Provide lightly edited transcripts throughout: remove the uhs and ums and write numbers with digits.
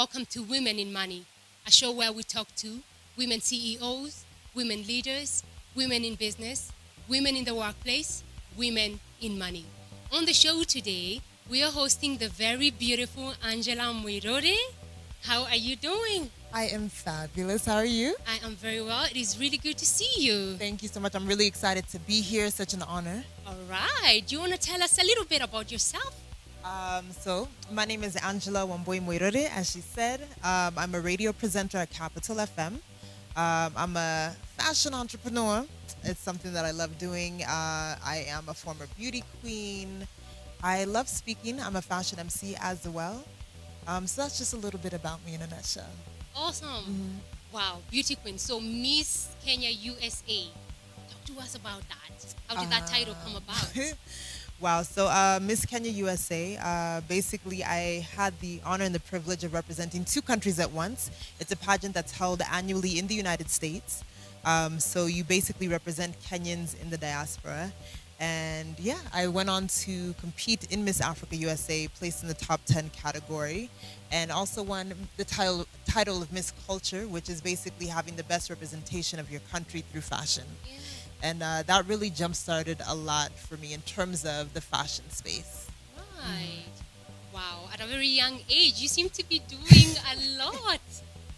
Welcome to Women in Money, a show where we talk to women CEOs, women leaders, women in business, women in the workplace, women in money. On the show today, we are hosting the very beautiful Angela Muiruri. How are you doing? I am fabulous. How are you? I am very well. It is really good to see you. Thank you so much. I'm really excited to be here. Such an honor. All right. Do you want to tell us a little bit about yourself? So, my name is Angela Muiruri, as she said. I'm a radio presenter at Capital FM. I'm a fashion entrepreneur. It's something that I love doing. I am a former beauty queen. I love speaking. I'm a fashion MC as well. So that's just a little bit about me in a nutshell. Awesome. Wow, beauty queen. So Miss Kenya USA. Talk to us about that. How did that title come about? Wow. So, Miss Kenya USA, basically, I had the honor and the privilege of representing two countries at once. It's a pageant that's held annually in the United States. So, you basically represent Kenyans in the diaspora. And yeah, I went on to compete in Miss Africa USA, placed in the top 10 category, and also won the title of Miss Culture, which is basically having the best representation of your country through fashion. Yeah. And that really jump started a lot for me in terms of the fashion space. Right. Wow. At a very young age, you seem to be doing a lot.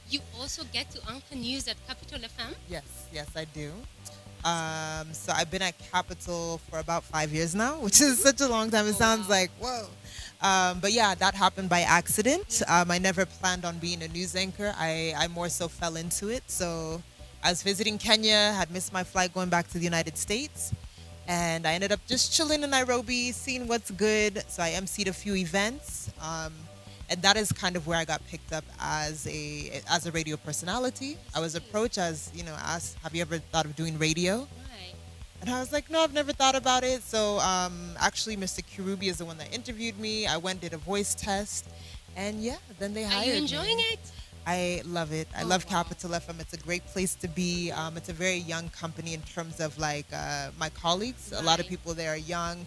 You also get to anchor news at Capital FM. Yes, yes, I do. So I've been at Capital for about 5 years now, which is such a long time. It Oh, sounds wow. like, whoa. But yeah, that happened by accident. I never planned on being a news anchor. I more so fell into it. So I was visiting Kenya, had missed my flight going back to the United States. And I ended up just chilling in Nairobi, seeing what's good. So I emceed a few events. And that is kind of where I got picked up as a radio personality. I was approached as, asked, have you ever thought of doing radio? Right. And I was like, no, I've never thought about it. So actually, Mr. Kirubi is the one that interviewed me. I went, did a voice test. And yeah, then they Are hired you me. enjoying it? I love it. I Oh, love wow. Capital FM. It's a great place to be. It's a very young company in terms of like my colleagues. A lot of Right. people there are young.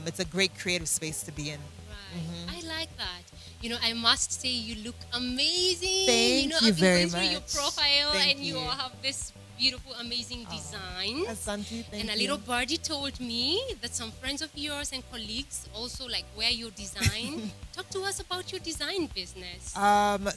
It's a great creative space to be in. Right. I like that. I must say you look amazing. Thank you I've been very going through your much. profile Thank and you you. all have this beautiful, amazing designs. Asante, thank And a you. little birdie told me that some friends of yours and colleagues also like wear your design. Talk to us about your design business.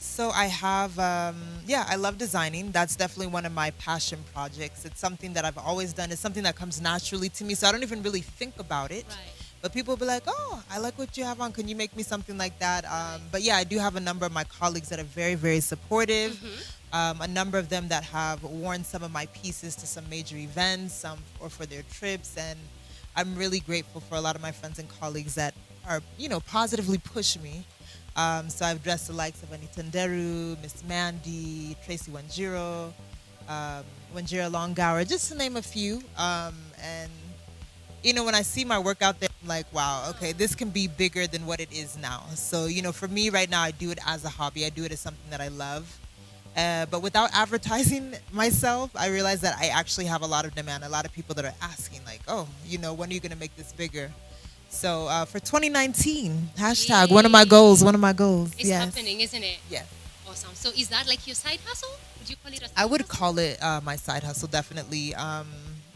So I have, I love designing. That's definitely one of my passion projects. It's something that I've always done. It's something that comes naturally to me. So I don't even really think about it. Right. But people will be like, oh, I like what you have on. Can you make me something like that? But yeah, I do have a number of my colleagues that are very, very supportive. A number of them that have worn some of my pieces to some major events or for their trips. And I'm really grateful for a lot of my friends and colleagues that are, positively push me. So I've dressed the likes of Anita Nderu, Miss Mandy, Tracy Wanjiro, Wanjiro Longhour, just to name a few. And when I see my work out there, I'm like, wow, okay, this can be bigger than what it is now. So, for me right now, I do it as a hobby. I do it as something that I love. But without advertising myself, I realize that I actually have a lot of demand. A lot of people that are asking, like, oh, when are you going to make this bigger? So for 2019, hashtag, one of my goals, one of my goals. It's Yes. happening, isn't it? Yes. Awesome. So is that like your side hustle? Would you call it a side I would hustle? call it my side hustle, definitely.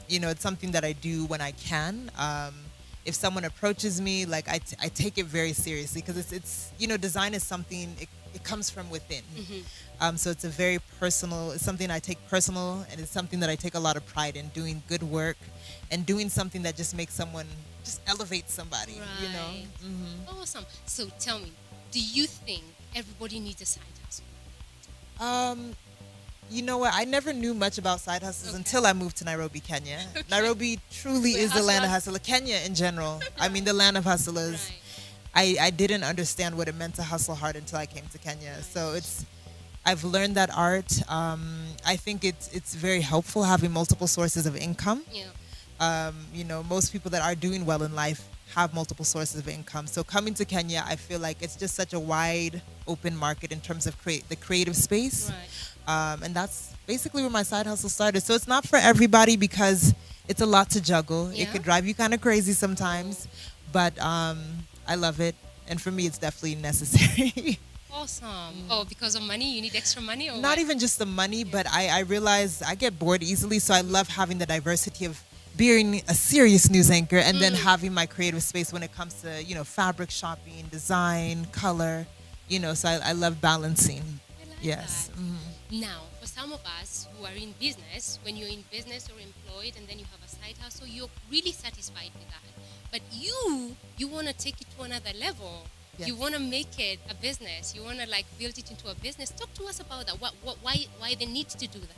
It's something that I do when I can. If someone approaches me, like I take it very seriously because it's design is something, it comes from within. So it's a very personal, it's something I take personal, and it's something that I take a lot of pride in, doing good work and doing something that just makes someone, just elevate somebody, Right. Awesome. So tell me, do you think everybody needs a side hustle? You know what? I never knew much about side hustles Okay. until I moved to Nairobi, Kenya. Okay. Nairobi truly Where is the land of hustlers- hustle. Kenya in general. I mean, the land of hustlers. Right. I didn't understand what it meant to hustle hard until I came to Kenya. So I've learned that art. I think it's very helpful having multiple sources of income. Yeah. Most people that are doing well in life have multiple sources of income. So coming to Kenya, I feel like it's just such a wide open market in terms of the creative space. Right. And that's basically where my side hustle started. So it's not for everybody because it's a lot to juggle. Yeah. It could drive you kind of crazy sometimes, but I love it. And for me, it's definitely necessary. Awesome. Oh, because of money, you need extra money or Not what? even just the money, Yeah. but I realize I get bored easily. So I love having the diversity of being a serious news anchor and then Mm, having my creative space when it comes to, fabric shopping, design, color, so I love balancing. I like Yes. that. Now, for some of us who are in business, when you're in business or employed and then you have a side hustle, you're really satisfied with that. But you want to take it to another level. Yes. You want to make it a business. You want to like build it into a business. Talk to us about that. Why the need to do that?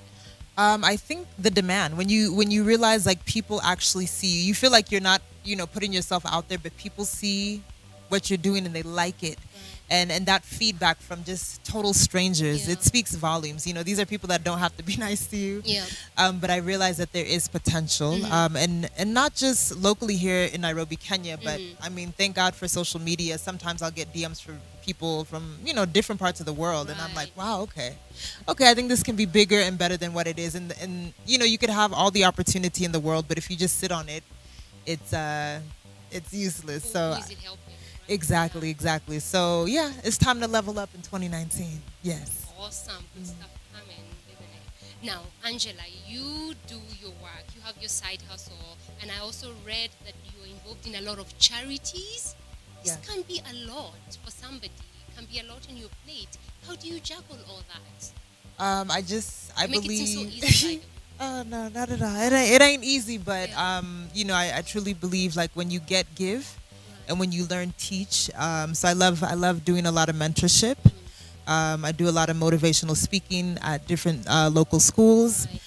I think the demand when you realize like people actually see you, you feel like you're not putting yourself out there, but people see what you're doing and they like it, and that feedback from just total strangers, Yeah. it speaks volumes. These are people that don't have to be nice to you, Yeah. but I realize that there is potential, and not just locally here in Nairobi, Kenya, but I mean, thank God for social media. Sometimes I'll get DMs from people from different parts of the world, and I'm like, Right. wow, okay, I think this can be bigger and better than what it is, and you could have all the opportunity in the world, but if you just sit on it, it's it's useless. So Who is it helping? Right? exactly, exactly. So yeah, it's time to level up in 2019. Yes. Awesome. Good stuff coming, isn't it? Now, Angela, you do your work. You have your side hustle. And I also read that you're involved in a lot of charities. This Yeah. can be a lot for somebody. It can be a lot on your plate. How do you juggle all that? I You make it seem so believe. easy, by the way. Oh no, not at all. It ain't easy, but Yeah. I truly believe like when you get give, Right. and when you learn teach. So I love doing a lot of mentorship. I do a lot of motivational speaking at different local schools. Right.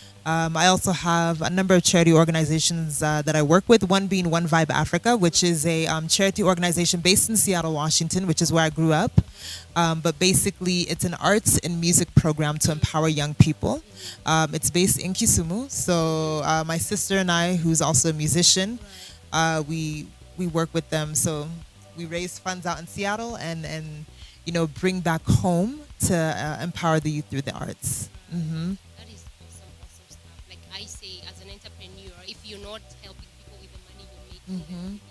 I also have a number of charity organizations that I work with, one being One Vibe Africa, which is a charity organization based in Seattle, Washington, which is where I grew up. But basically, it's an arts and music program to empower young people. It's based in Kisumu. So my sister and I, who's also a musician, we work with them. So we raise funds out in Seattle and bring back home to empower the youth through the arts. That is awesome, awesome stuff. Like I say, as an entrepreneur, if you're not helping people with the money you're making, then really,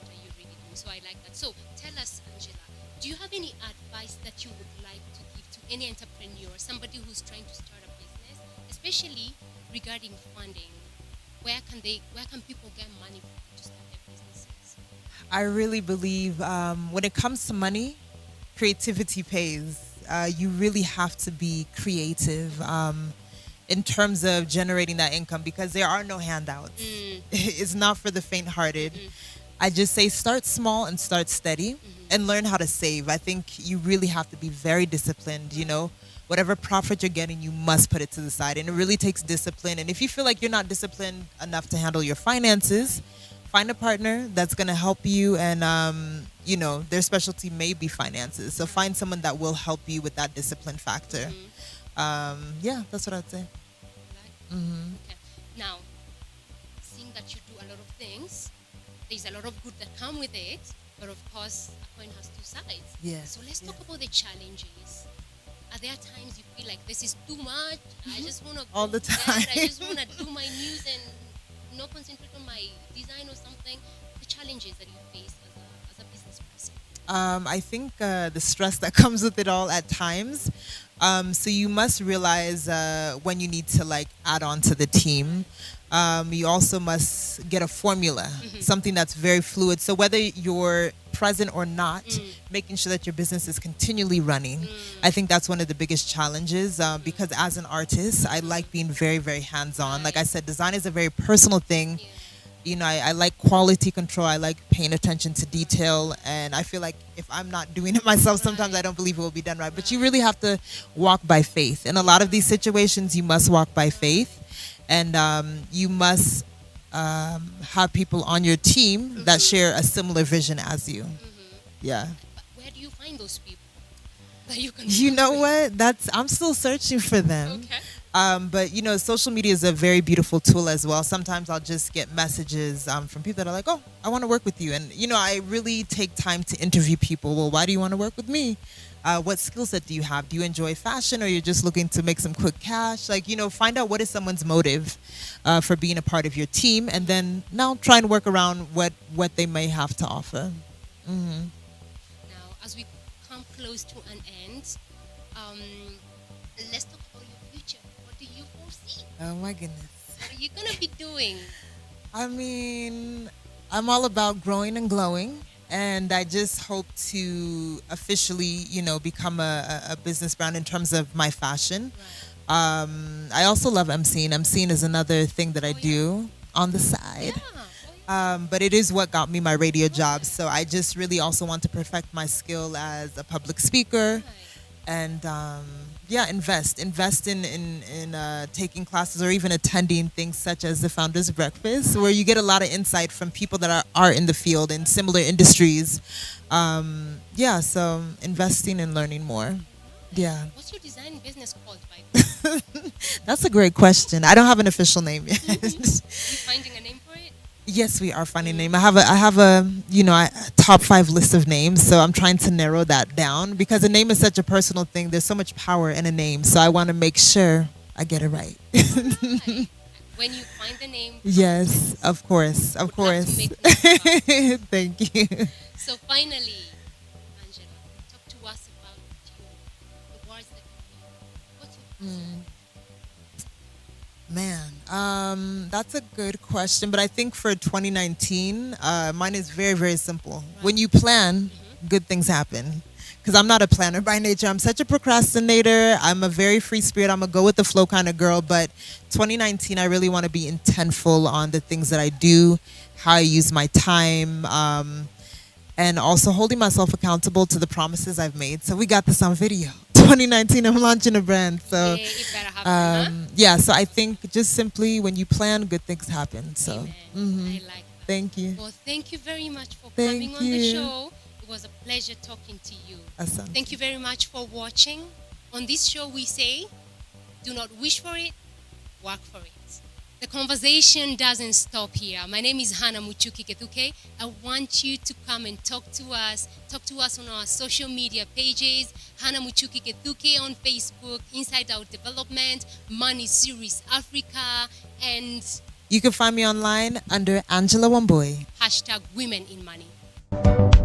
what are you really doing? So I like that. So tell us, Angela, do you have any advice that you would like to give to any entrepreneur, somebody who's trying to start a business, especially regarding funding? Where can people get money to start their businesses? I really believe when it comes to money, creativity pays. You really have to be creative in terms of generating that income because there are no handouts. It's not for the faint-hearted. I just say start small and start steady and learn how to save. I think you really have to be very disciplined. Whatever profit you're getting, you must put it to the side. And it really takes discipline. And if you feel like you're not disciplined enough to handle your finances, find a partner that's going to help you. And, their specialty may be finances. So find someone that will help you with that discipline factor. Yeah, that's what I'd say. Like, okay. Now, seeing that you do a lot of things, there's a lot of good that come with it, but of course, a coin has two sides. Yes, So let's talk yes. about the challenges. Are there times you feel like this is too much? I just want to All the time. I just want to do my news and not concentrate on my design or something. The challenges that you face as a business person. I think the stress that comes with it all at times. So you must realize when you need to like add on to the team. You also must get a formula, something that's very fluid. So whether you're present or not, making sure that your business is continually running. I think that's one of the biggest challenges because as an artist, I like being very, very hands-on. Like I said, design is a very personal thing. Yeah. I like quality control. I like paying attention to detail. And I feel like if I'm not doing it myself, sometimes I don't believe it will be done right. But you really have to walk by faith. In a lot of these situations, you must walk by faith. And you must have people on your team that share a similar vision as you. Yeah. But where do you find those people that you can? You work know with? what? I'm still searching for them. Okay. But social media is a very beautiful tool as well. Sometimes I'll just get messages from people that are like, "Oh, I want to work with you," and I really take time to interview people. Well, why do you want to work with me? What skill set do you have? Do you enjoy fashion, or you're just looking to make some quick cash? Like, find out what is someone's motive for being a part of your team, and then now try and work around what they may have to offer. Now, as we come close to an end. Um, let's talk about your future. What do you foresee? Oh my goodness. What are you gonna be doing? I mean, I'm all about growing and glowing. And I just hope to officially, become a business brand in terms of my fashion. Right. I also love emceeing. Emceeing is another thing that I Oh, yeah. do on the side. Yeah. Oh, yeah. But it is what got me my radio job. So I just really also want to perfect my skill as a public speaker Right. and invest in taking classes or even attending things such as the Founders Breakfast, where you get a lot of insight from people that are in the field in similar industries. So investing and learning more. Yeah. What's your design business called, by the way? That's a great question. I don't have an official name yet. Are you finding a name for it? Yes, we are finding a name. I have a top 5 list of names, so I'm trying to narrow that down because a name is such a personal thing. There's so much power in a name, so I want to make sure I get it right. Right. When you find the name, Yes, of course, of would love to course. make this up. Thank you. So finally, Angela, talk to us about the words that you use. What's your vision? Man, that's a good question, but I think for 2019, mine is very, very simple. When you plan, good things happen. Because I'm not a planner by nature. I'm such a procrastinator. I'm a very free spirit. I'm a go with the flow kind of girl. But 2019, I really want to be intentful on the things that I do, how I use my time, and also holding myself accountable to the promises I've made. So we got this on video. 2019, I'm launching a brand. So Yeah, it better happen, so I think just simply when you plan, good things happen. So Amen. I like that. thank you. Well, thank you very much for Thank coming on the you. show. It was a pleasure talking to you. Asante. Thank you very much for watching. On this show, we say, do not wish for it, work for it. The conversation doesn't stop here. My name is Hannah Muchuki Ketuke. I want you to come and talk to us. Talk to us on our social media pages. Hannah Muchuki Ketuke on Facebook, Inside Out Development, Money Series Africa, and You can find me online under Angela Muiruri. #WomenInMoney.